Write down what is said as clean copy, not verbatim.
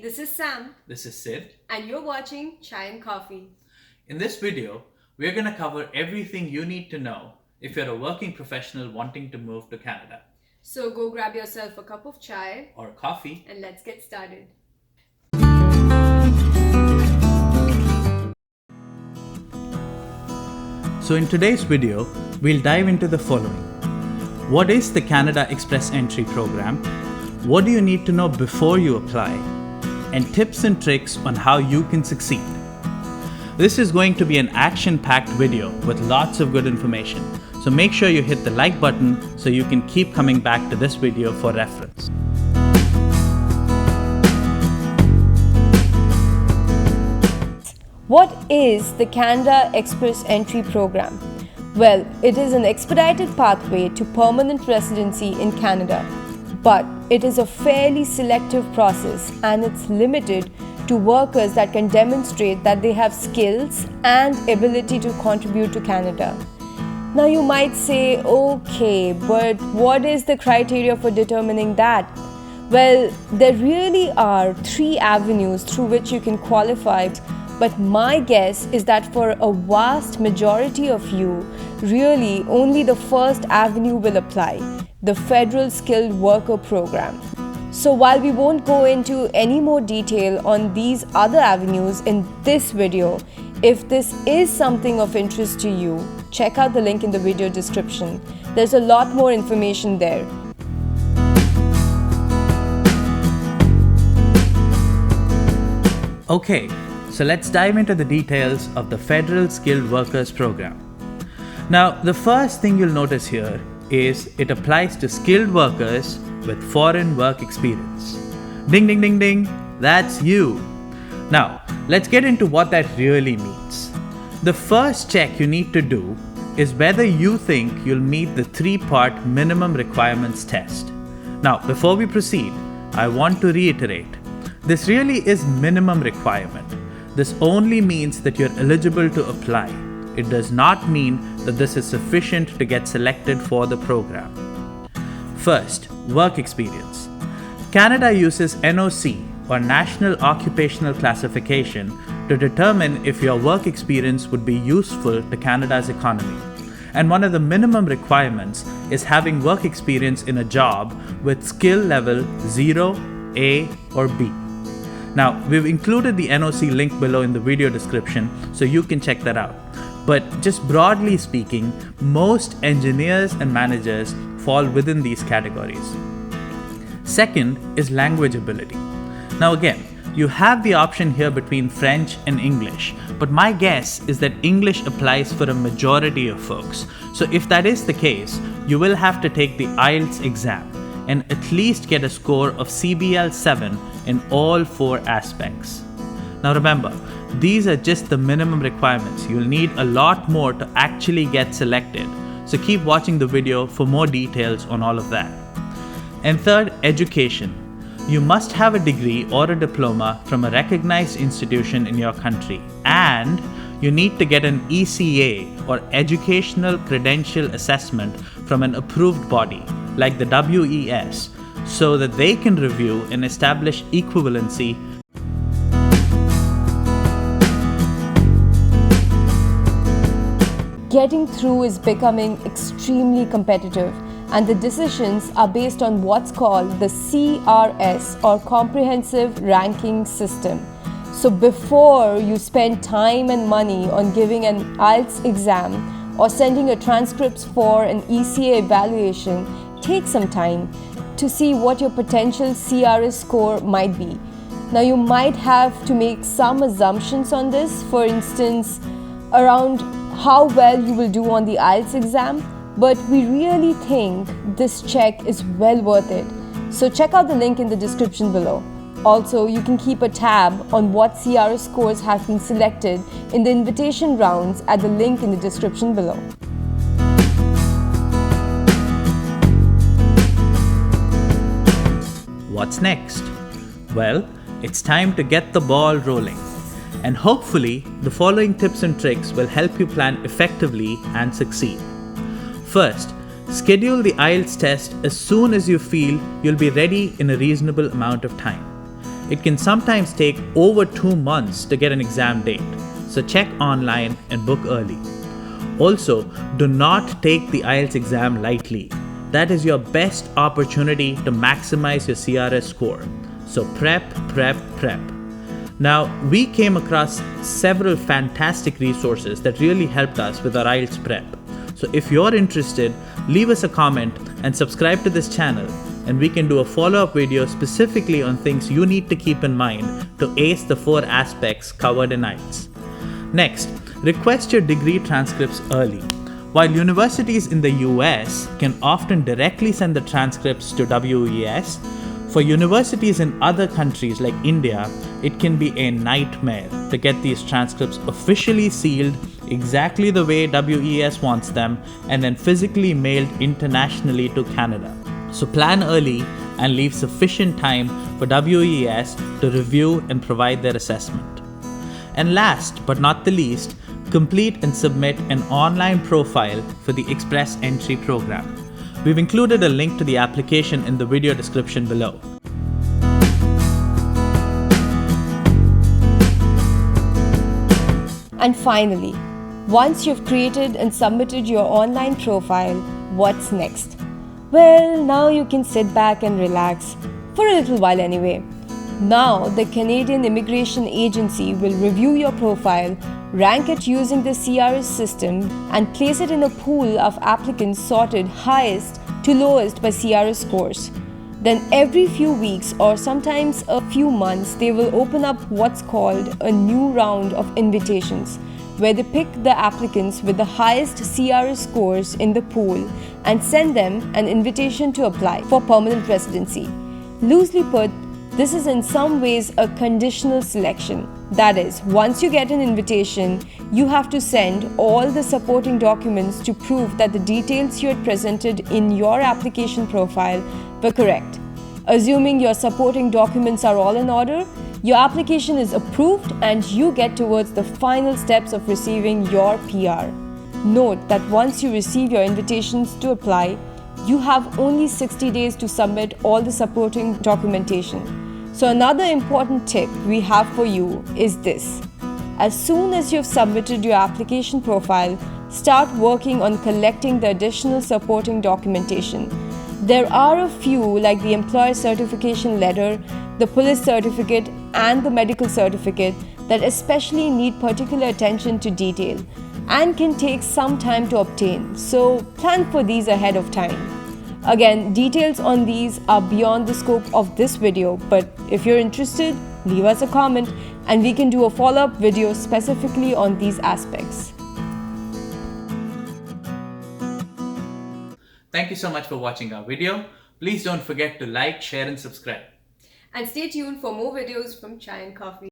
this is Sam. This is Sid. And you're watching Chai and Coffee. In this video, we're going to cover everything you need to know if you're a working professional wanting to move to Canada. So go grab yourself a cup of chai or coffee and let's get started. So in today's video, we'll dive into the following. What is the Canada Express Entry program? What do you need to know before you apply? And tips and tricks on how you can succeed. This is going to be an action-packed video with lots of good information. So make sure you hit the like button so you can keep coming back to this video for reference. What is the Canada Express Entry program? Well, it is an expedited pathway to permanent residency in Canada, but it is a fairly selective process and it's limited to workers that can demonstrate that they have skills and ability to contribute to Canada. Now you might say, okay, but what is the criteria for determining that? Well, there really are 3 avenues through which you can qualify. But my guess is that for a vast majority of you, really only the first avenue will apply, the Federal Skilled Worker Program. So while we won't go into any more detail on these other avenues in this video, if this is something of interest to you, check out the link in the video description. There's a lot more information there. Okay. So let's dive into the details of the Federal Skilled Workers Program. Now, the first thing you'll notice here is it applies to skilled workers with foreign work experience. Ding, ding, ding, ding, that's you. Now, let's get into what that really means. The first check you need to do is whether you think you'll meet the 3-part minimum requirements test. Now, before we proceed, I want to reiterate, this really is minimum requirement. This only means that you're eligible to apply. It does not mean that this is sufficient to get selected for the program. First, work experience. Canada uses NOC or National Occupational Classification to determine if your work experience would be useful to Canada's economy. And one of the minimum requirements is having work experience in a job with skill level 0, A, or B. Now, we've included the NOC link below in the video description, so you can check that out. But just broadly speaking, most engineers and managers fall within these categories. Second is language ability. Now again, you have the option here between French and English, but my guess is that English applies for a majority of folks. So if that is the case, you will have to take the IELTS exam and at least get a score of CBL 7 in all 4 aspects. Now remember, these are just the minimum requirements. You'll need a lot more to actually get selected. So keep watching the video for more details on all of that. And third, education. You must have a degree or a diploma from a recognized institution in your country, and you need to get an ECA or Educational Credential Assessment from an approved body like the WES, so that they can review and establish equivalency. Getting through is becoming extremely competitive, and the decisions are based on what's called the CRS or Comprehensive Ranking System. So before you spend time and money on giving an IELTS exam or sending your transcripts for an ECA evaluation, take some time to see what your potential CRS score might be. Now you might have to make some assumptions on this, for instance, around how well you will do on the IELTS exam, but we really think this check is well worth it. So check out the link in the description below. Also, you can keep a tab on what CRS scores have been selected in the invitation rounds at the link in the description below. What's next? Well, it's time to get the ball rolling. And hopefully, the following tips and tricks will help you plan effectively and succeed. First, schedule the IELTS test as soon as you feel you'll be ready in a reasonable amount of time. it can sometimes take over 2 months to get an exam date. So check online and book early. Also, do not take the IELTS exam lightly. That is your best opportunity to maximize your CRS score. So prep. Now, we came across several fantastic resources that really helped us with our IELTS prep. So if you're interested, leave us a comment and subscribe to this channel, and we can do a follow-up video specifically on things you need to keep in mind to ace the 4 aspects covered in IELTS. Next, request your degree transcripts early. While universities in the US can often directly send the transcripts to WES, for universities in other countries like India, it can be a nightmare to get these transcripts officially sealed exactly the way WES wants them and then physically mailed internationally to Canada. So plan early and leave sufficient time for WES to review and provide their assessment. And last but not the least, complete and submit an online profile for the Express Entry program. We've included a link to the application in the video description below. And finally, once you've created and submitted your online profile, what's next? Well, now you can sit back and relax, for a little while anyway. Now, the Canadian Immigration Agency will review your profile, rank it using the CRS system, and place it in a pool of applicants sorted highest to lowest by CRS scores. Then every few weeks or sometimes a few months, they will open up what's called a new round of invitations, where they pick the applicants with the highest CRS scores in the pool and send them an invitation to apply for permanent residency. Loosely put, this is in some ways a conditional selection. That is, once you get an invitation, you have to send all the supporting documents to prove that the details you had presented in your application profile were correct. Assuming your supporting documents are all in order, your application is approved and you get towards the final steps of receiving your PR. Note that once you receive your invitations to apply, you have only 60 days to submit all the supporting documentation. So another important tip we have for you is this. As soon as you've submitted your application profile, start working on collecting the additional supporting documentation. There are a few like the employer certification letter, the police certificate, and the medical certificate that especially need particular attention to detail and can take some time to obtain. So plan for these ahead of time. Again, details on these are beyond the scope of this video, but if you're interested, leave us a comment and we can do a follow-up video specifically on these aspects. Thank you so much for watching our video. Please don't forget to like, share and subscribe. And stay tuned for more videos from Chai and Coffee.